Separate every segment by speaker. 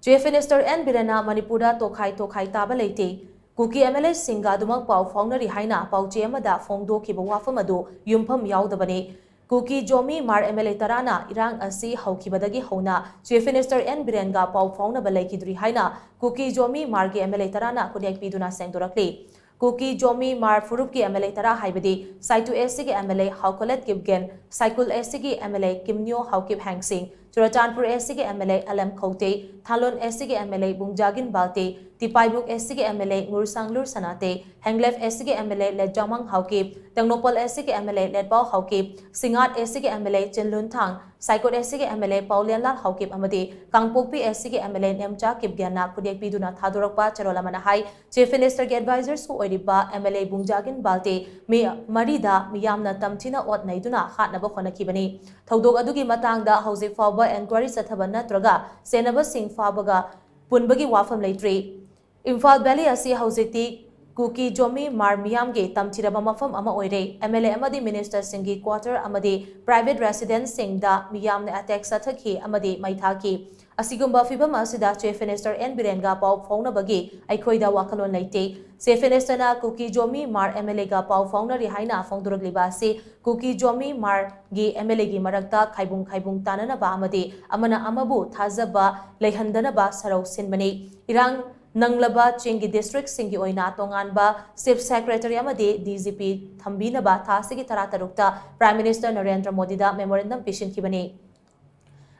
Speaker 1: Chief Minister N. Birena Manipura Tokhai Taba Leite, Kuki MLA Singa Dumak Pau Faunari Haina, Pau Chiamada, Fongdo Kibawafamado, Yumpam Yaudabane, KUKI-ZO Mar MLA Tarana, Irang Asi, Haukibadagi Hona, Chief Minister N. Birenga Pau Fauna Balaki Haina, KUKI-ZO Margi MLA Tarana, Kunek Piduna Sengdorakli. KUKI-ZO Mar Furuki MLA Tara Haibadi, Saitu Esigi MLA Haukolet Gibgen, Saikul Esigi MLA Kimnyo Haukib Hangsing, Churatanpur Esigi MLA Alam Kote, Talon Esigi MLA Bungjagin Balte, Tipaibuk Esigi MLA Ngursanglur Sanate, Henglef Esigi MLA Led Jamang Haukib, Tangnopal Esigi MLA Led Bau Haukib, Singat Esigi MLA Chinlun Tang, Saikot Esigi MLA Paulian Lal Haukib Amadi, Kangpopi Esigi MLA Nemcha Kibgiana Kudiak Piduna Tadurokpa Charolamana Chief Minister Advisors who Oriba MLA Bungjagin Balte, Marida Miyamna Tamtina Ot Naiduna Hatnaba Honakibani, Todog Adugi Matanga, Hose Faba and Quari Satabana Traga, Senaba Singh Fabaga, Punbagi Wafam Latre. Imphal Valley Asi Hausiti KUKI-ZO Mar Miyamge Tamchiraba Mafam Ama Oire, MLA Amadi Minister Singi Quarter Amadi, Private Residence Singda Miyamne Attack Sataki Amadi Maithaki. Asigumba Fibam Asida Chief Minister N. Birenga Pau Fauna Bagi, Aikoida Wakalon Late, Chief Minister na KUKI-ZO Mar MLA Ga Pau Fauna Rihaina Fongdurag Libasi, KUKI-ZO Mar Gi MLA Gi Maragta Kaibung Tanana Ba Amadi, Amana Amabu, Tazaba, Lehandanaba, Sarau Sinmani, Irang Nanglaba Chingi District Singi Oina Tonganba, Chief Secretary Amadi, DGP Thambinaba, Tasigi Taratarukta, Prime Minister Narendra Modi da Memorandum Pishin Kibani.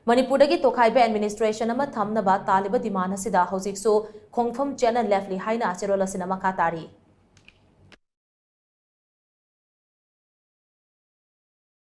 Speaker 1: Manipuragi Tokhaiba administration ama thamnaba taliba dimana sida hojiksu khongpham channel leftly haina cherola sinama khatari.